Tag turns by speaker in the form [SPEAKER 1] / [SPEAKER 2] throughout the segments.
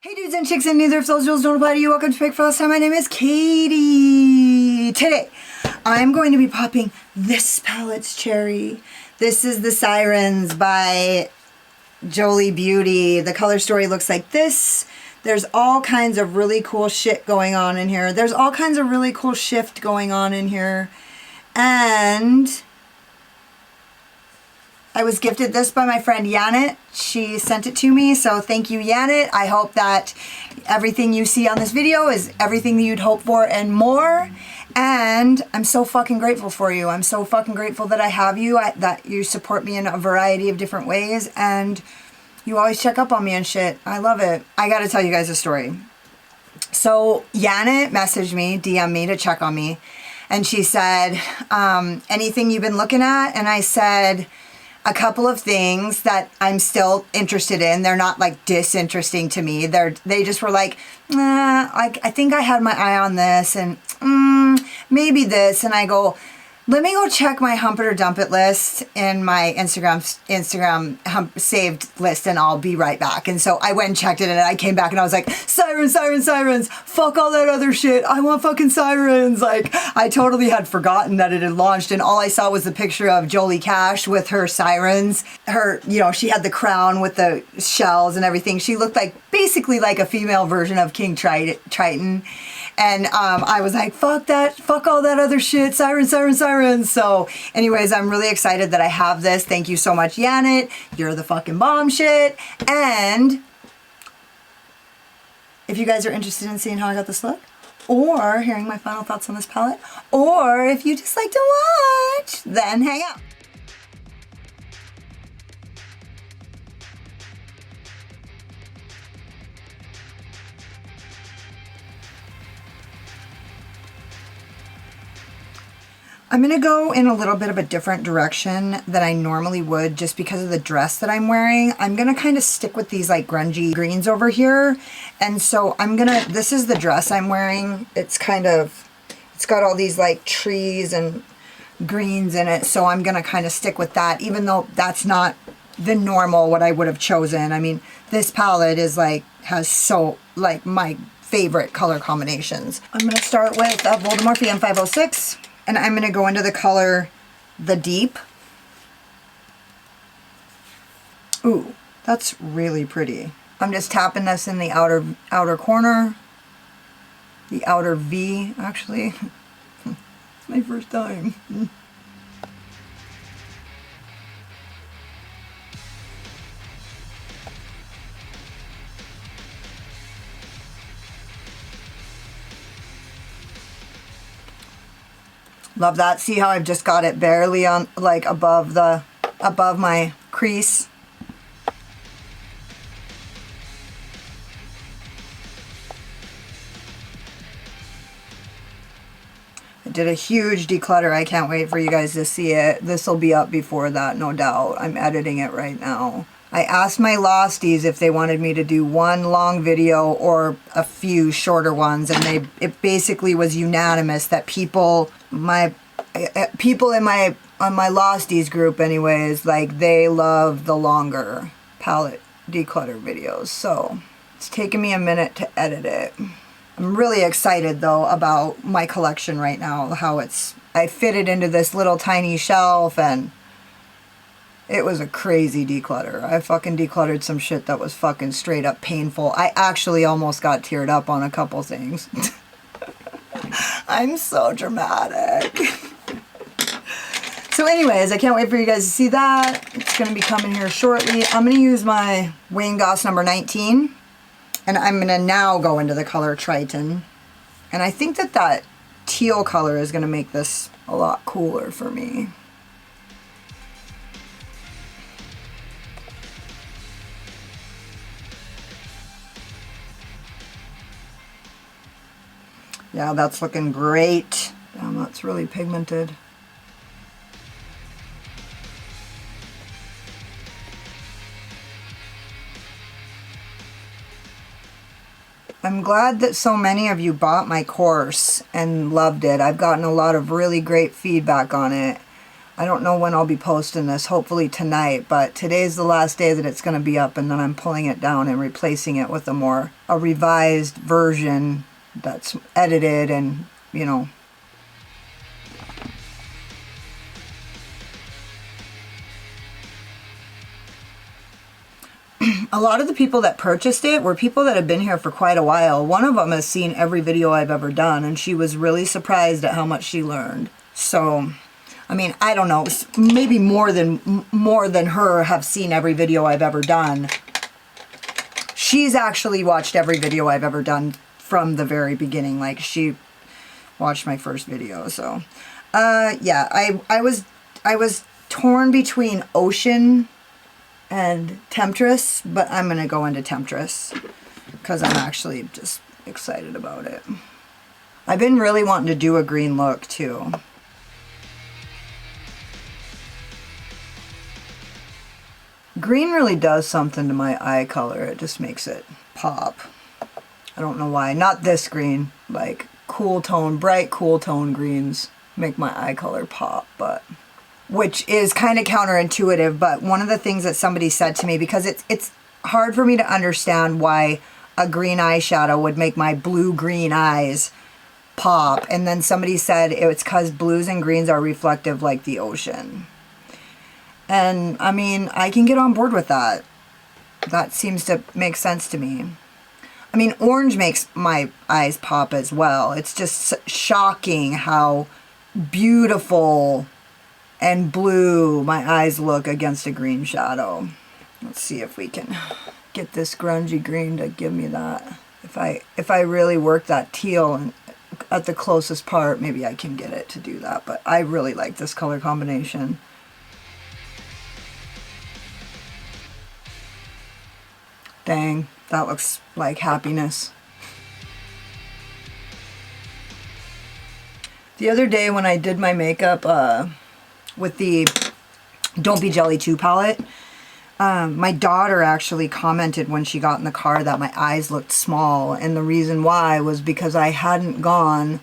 [SPEAKER 1] Hey dudes and chicks and neither of those jewels don't apply to you. Welcome to Pick for Last Time. My name is Katie. Today, I'm going to be popping this palette's cherry. This is the Sirens by Jolie Beauty. The color story looks like this. There's all kinds of really cool shit going on in here. There's all kinds of really cool shift going on in here. And I was gifted this by my friend Janet. She sent it to me, so thank you, Janet. I hope that everything you see on this video is everything that you'd hope for and more. And I'm so fucking grateful for you. I'm so fucking grateful that I have you, that you support me in a variety of different ways, and you always check up on me and shit. I love it. I gotta tell you guys a story. So Janet messaged me, DM'd me to check on me, and she said, anything you've been looking at? And I said, a couple of things that I'm still interested in. They're not like disinteresting to me. They just were like, I think I had my eye on this and maybe this. And I go, let me go check my hump it or dump it list in my Instagram saved list, and I'll be right back. And so I went and checked it, and I came back and I was like, Sirens, Sirens, Sirens. Fuck all that other shit. I want fucking Sirens. Like, I totally had forgotten that it had launched, and all I saw was the picture of Jolie Cash with her Sirens. Her, you know, she had the crown with the shells and everything. She looked like, basically like a female version of King Triton. And I was like, fuck that, fuck all that other shit, Sirens, Sirens, Sirens. So anyways, I'm really excited that I have this. Thank you so much, Janet. You're the fucking bomb shit. And if you guys are interested in seeing how I got this look, or hearing my final thoughts on this palette, or if you just like to watch, then hang out. I'm going to go in a little bit of a different direction than I normally would just because of the dress that I'm wearing. I'm going to kind of stick with these like grungy greens over here. And so this is the dress I'm wearing. It's got all these like trees and greens in it. So I'm going to kind of stick with that, even though that's not the normal what I would have chosen. I mean, this palette is like, has so like my favorite color combinations. I'm going to start with MORPHE M506. And I'm going to go into the color The Deep. Ooh, that's really pretty. I'm just tapping this in the outer corner. The outer V, actually. It's my first time. Love that. See how I've just got it barely on, like above my crease. I did a huge declutter. I can't wait for you guys to see it. This will be up before that, no doubt. I'm editing it right now. I asked my Lossties if they wanted me to do one long video or a few shorter ones, and it basically was unanimous that people in my Lossties group anyways, like they love the longer palette declutter videos. So it's taken me a minute to edit it. I'm really excited though about my collection right now, how I fit it into this little tiny shelf, and it was a crazy declutter. I fucking decluttered some shit that was fucking straight up painful. I actually almost got teared up on a couple things. I'm so dramatic. So anyways, I can't wait for you guys to see that. It's going to be coming here shortly. I'm going to use my Wayne Goss number 19. And I'm going to now go into the color Triton. And I think that teal color is going to make this a lot cooler for me. Yeah, that's looking great. Damn, that's really pigmented. I'm glad that so many of you bought my course and loved it. I've gotten a lot of really great feedback on it. I don't know when I'll be posting this, hopefully tonight, but today's the last day that it's going to be up, and then I'm pulling it down and replacing it with a revised version that's edited and, you know. A lot of the people that purchased it were people that have been here for quite a while. One of them has seen every video I've ever done, and she was really surprised at how much she learned. So, I mean, I don't know, maybe more than her have seen every video I've ever done. She's actually watched every video I've ever done from the very beginning. Like, she watched my first video. So, yeah, I was torn between Ocean and Temptress, but I'm gonna go into Temptress because I'm actually just excited about it. I've been really wanting to do a green look too. Green really does something to my eye color. It just makes it pop. I don't know why. Not this green, like cool tone, bright cool tone greens make my eye color pop, but which is kind of counterintuitive. But one of the things that somebody said to me, because it's hard for me to understand why a green eyeshadow would make my blue-green eyes pop, and then somebody said it's because blues and greens are reflective like the ocean. And I mean, I can get on board with that. That seems to make sense to me. I mean, orange makes my eyes pop as well. It's just shocking how beautiful and blue my eyes look against a green shadow. Let's see if we can get this grungy green to give me that. If I really work that teal and at the closest part, maybe I can get it to do that. But I really like this color combination. Dang, that looks like happiness. The other day when I did my makeup with the Don't Be Jelly 2 palette, my daughter actually commented when she got in the car that my eyes looked small, and the reason why was because I hadn't gone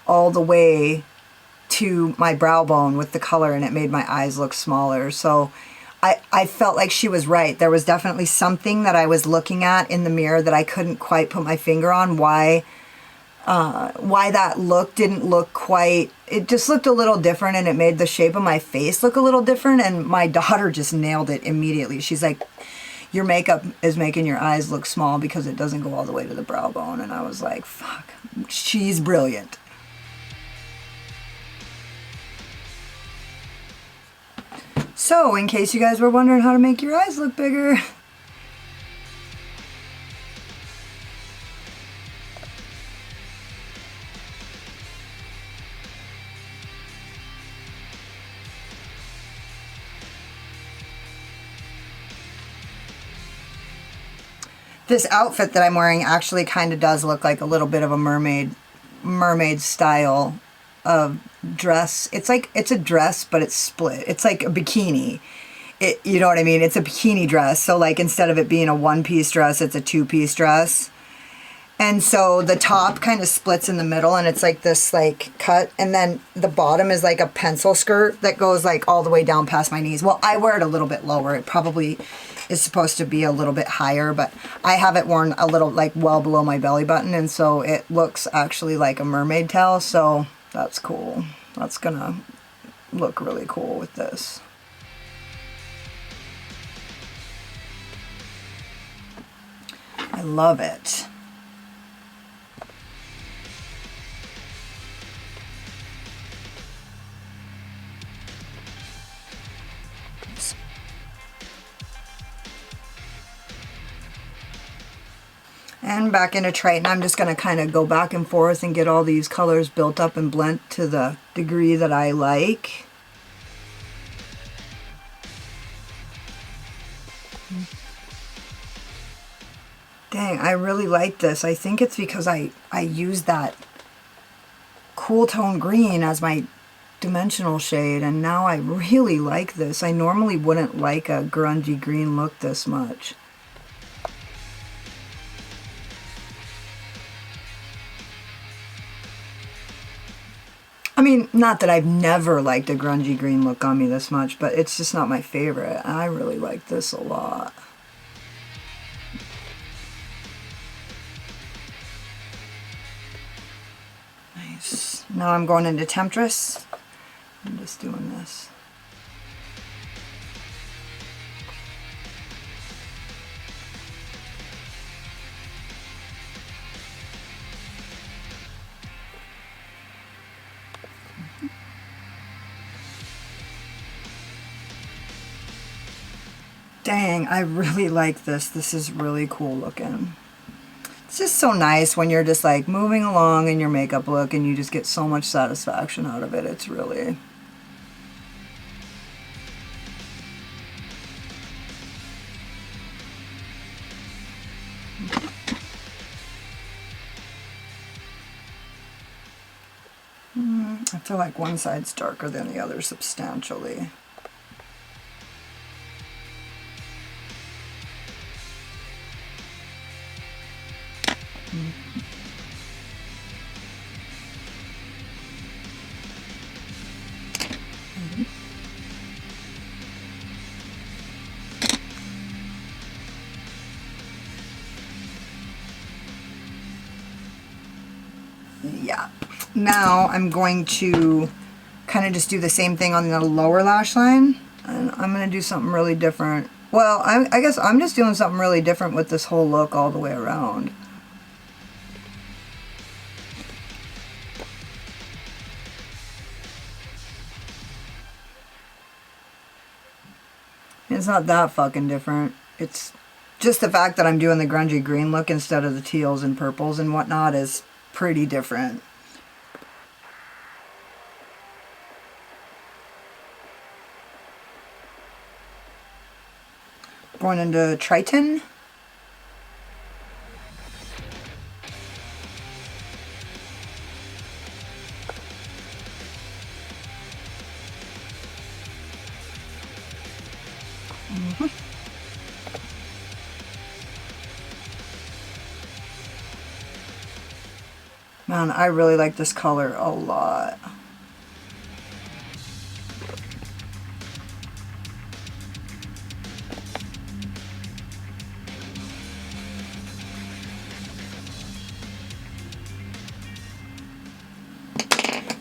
[SPEAKER 1] all the way to my brow bone with the color, and it made my eyes look smaller. So I felt like she was right. There was definitely something that I was looking at in the mirror that I couldn't quite put my finger on why that look didn't look quite, it just looked a little different, and it made the shape of my face look a little different, and my daughter just nailed it immediately. She's like, your makeup is making your eyes look small because it doesn't go all the way to the brow bone. And I was like, fuck, she's brilliant. So, in case you guys were wondering how to make your eyes look bigger, this outfit that I'm wearing actually kind of does look like a little bit of a mermaid style of dress. It's a dress, but it's split. It's like a bikini. You know what I mean? It's a bikini dress. So like instead of it being a one-piece dress, it's a two-piece dress. And so the top kind of splits in the middle, and it's like this like cut, and then the bottom is like a pencil skirt that goes like all the way down past my knees. Well, I wear it a little bit lower. It probably is supposed to be a little bit higher, but I have it worn a little like well below my belly button, and so it looks actually like a mermaid tail. So that's cool. That's gonna look really cool with this. I love it. And back into Triton, I'm just going to kind of go back and forth and get all these colors built up and blend to the degree that I like. Dang, I really like this. I think it's because I used that cool tone green as my dimensional shade, and now I really like this. I normally wouldn't like a grungy green look this much. I mean, not that I've never liked a grungy green look on me this much, but it's just not my favorite. I really like this a lot. Nice. Now I'm going into Temptress. I'm just doing this. Dang, I really like this. This is really cool looking. It's just so nice when you're just like moving along in your makeup look and you just get so much satisfaction out of it. It's really... I feel like one side's darker than the other substantially. Yeah. Now I'm going to kind of just do the same thing on the lower lash line, and I'm going to do something really different. Well, I guess I'm just doing something really different with this whole look all the way around. It's not that fucking different. It's just the fact that I'm doing the grungy green look instead of the teals and purples and whatnot is pretty different. Going into Triton. Man, I really like this color a lot.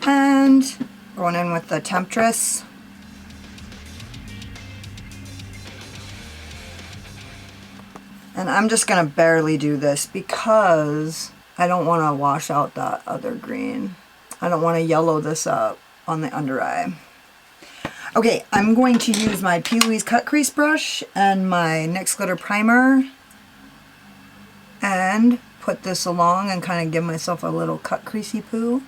[SPEAKER 1] And going in with the Temptress. And I'm just going to barely do this because I don't want to wash out that other green. I don't want to yellow this up on the under eye. Okay, I'm going to use my P. Louise Cut Crease brush and my NYX Glitter Primer and put this along and kind of give myself a little cut creasy poo.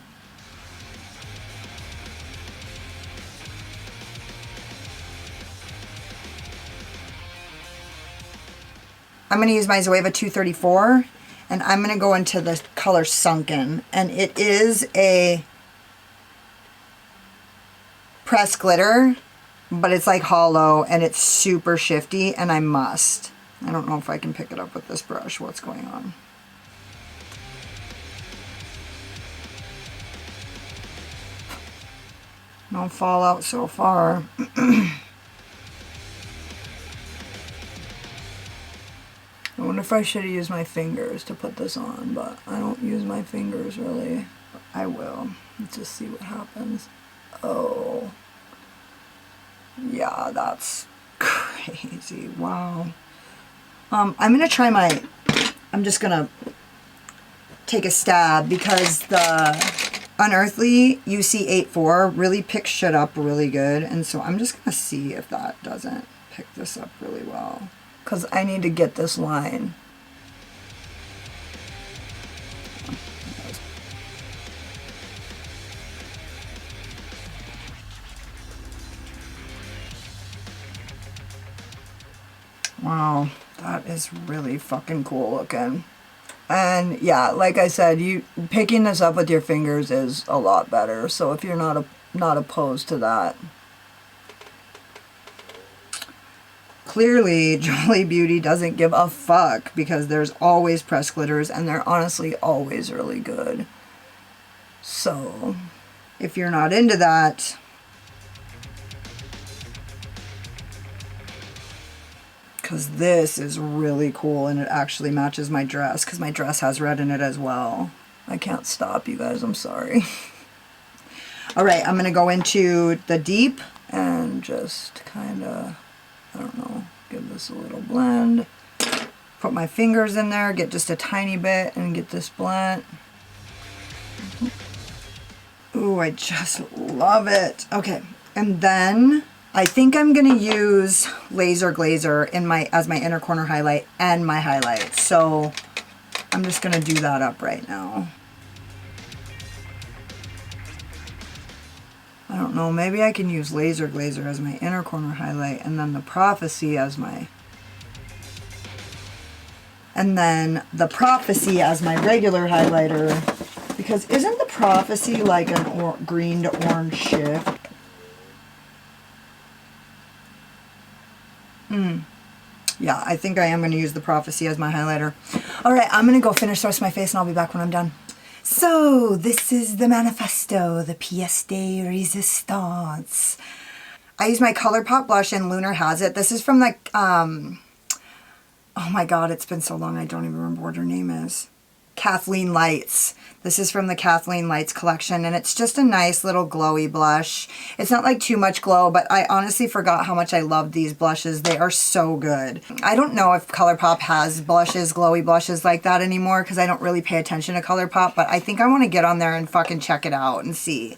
[SPEAKER 1] I'm going to use my ZOEVA 234, and I'm going to go into the color Sunken, and it is a pressed glitter, but it's like hollow, and it's super shifty, and I must. I don't know if I can pick it up with this brush. What's going on? No fallout so far. I wonder if I should have used my fingers to put this on, but I don't use my fingers really. I will. Let's just see what happens. Oh. Yeah, that's crazy. Wow. I'm going to try my... I'm just going to take a stab because the Unearthly UC84 really picks shit up really good. And so I'm just going to see if that doesn't pick this up really well. Because I need to get this line. Wow, that is really fucking cool looking. And yeah, like I said, you picking this up with your fingers is a lot better. So if you're not opposed to that. Clearly, Jolie Beauty doesn't give a fuck because there's always pressed glitters and they're honestly always really good. So, if you're not into that. Because this is really cool and it actually matches my dress because my dress has red in it as well. I can't stop, you guys, I'm sorry. All right, I'm gonna go into the deep and just kind of, I don't know, give this a little blend. Put my fingers in there, get just a tiny bit and get this blend. Ooh, I just love it. Okay, and then I think I'm gonna use Laser Glazer in as my inner corner highlight and my highlight. So I'm just gonna do that up right now. I don't know, maybe I can use Laser Glazer as my inner corner highlight and then the Prophecy as my... And then the Prophecy as my regular highlighter. Because isn't the Prophecy like an green to orange shift? Yeah, I think I am going to use the Prophecy as my highlighter. Alright, I'm going to go finish the rest of my face and I'll be back when I'm done. So, this is the manifesto, the pièce de résistance. I use my ColourPop blush in Lunar Has It. This is from the, oh my god, it's been so long I don't even remember what her name is. Kathleen Lights. This is from the Kathleen Lights collection, and it's just a nice little glowy blush. It's not like too much glow, but I honestly forgot how much I love these blushes. They are so good. I don't know if ColourPop has blushes, glowy blushes like that anymore, because I don't really pay attention to ColourPop, but I think I want to get on there and fucking check it out and see.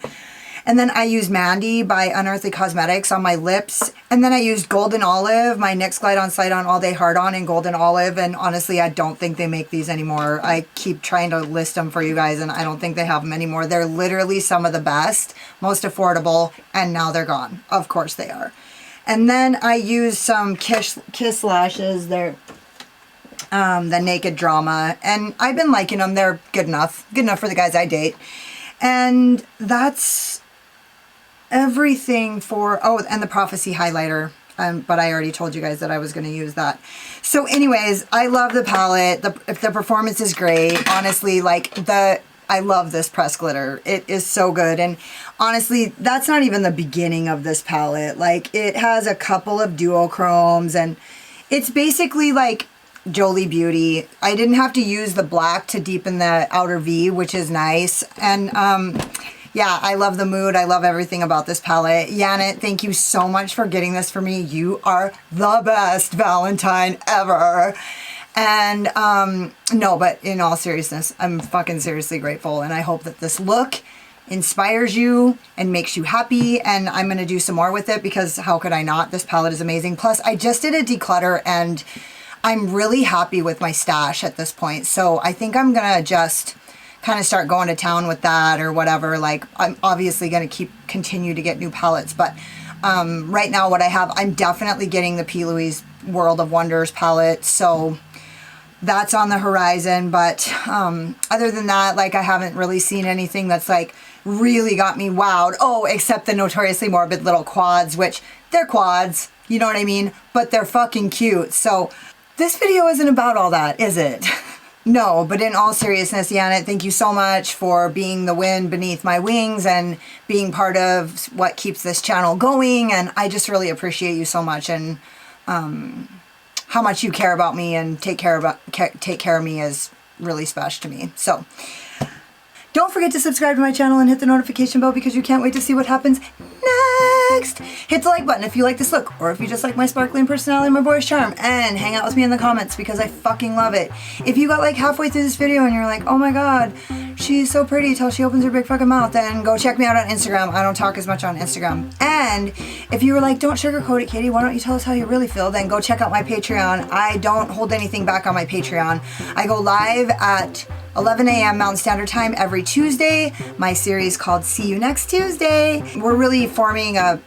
[SPEAKER 1] And then I use Mandy by Unearthly Cosmetics on my lips. And then I used Golden Olive, my NYX Glide On Slide On All Day Hard On in Golden Olive. And honestly, I don't think they make these anymore. I keep trying to list them for you guys and I don't think they have them anymore. They're literally some of the best, most affordable, and now they're gone. Of course they are. And then I used some Kiss lashes. They're the Naked Drama. And I've been liking them. They're good enough. Good enough for the guys I date. And that's everything for, oh, and the Prophecy highlighter, but I already told you guys that I was going to use that. So anyways, I love the palette. The performance is great. Honestly, like I love this pressed glitter. It is so good. And honestly, that's not even the beginning of this palette. Like, it has a couple of duochromes and it's basically like Jolie Beauty. I didn't have to use the black to deepen the outer V, which is nice. And yeah, I love the mood. I love everything about this palette. Janet, thank you so much for getting this for me. You are the best Valentine ever. And no, but in all seriousness, I'm fucking seriously grateful. And I hope that this look inspires you and makes you happy. And I'm going to do some more with it because how could I not? This palette is amazing. Plus, I just did a declutter and I'm really happy with my stash at this point. So I think I'm going to just kind of start going to town with that or whatever. Like, I'm obviously going to continue to get new palettes, but right now what I have, I'm definitely getting the P. Louise World of Wonders palette, so that's on the horizon. But other than that, like, I haven't really seen anything that's like really got me wowed. Oh, except the Notoriously Morbid little quads, which they're quads, you know what I mean? But they're fucking cute. So this video isn't about all that, is it? No, but in all seriousness, Janet, thank you so much for being the wind beneath my wings and being part of what keeps this channel going. And I just really appreciate you so much, and how much you care about me and take care of me is really special to me. So don't forget to subscribe to my channel and hit the notification bell because you can't wait to see what happens next. Hit the like button if you like this look, or if you just like my sparkling personality and my boyish charm, and hang out with me in the comments because I fucking love it. If you got like halfway through this video and you're like, oh my god, she's so pretty till she opens her big fucking mouth, then go check me out on Instagram. I don't talk as much on Instagram. And if you were like, don't sugarcoat it, Katie, why don't you tell us how you really feel, then go check out my Patreon. I don't hold anything back on my Patreon. I go live at 11 a.m. Mountain Standard Time every Tuesday. My series called See You Next Tuesday. We're really forming a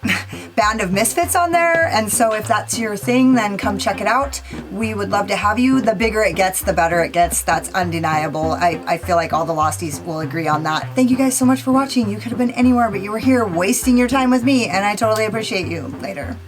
[SPEAKER 1] band of misfits on there, and so if that's your thing, then come check it out. We would love to have you. The bigger it gets, the better it gets. That's undeniable. I feel like all the Losties will agree on that. Thank you guys so much for watching. You could have been anywhere, but you were here wasting your time with me, and I totally appreciate you. Later.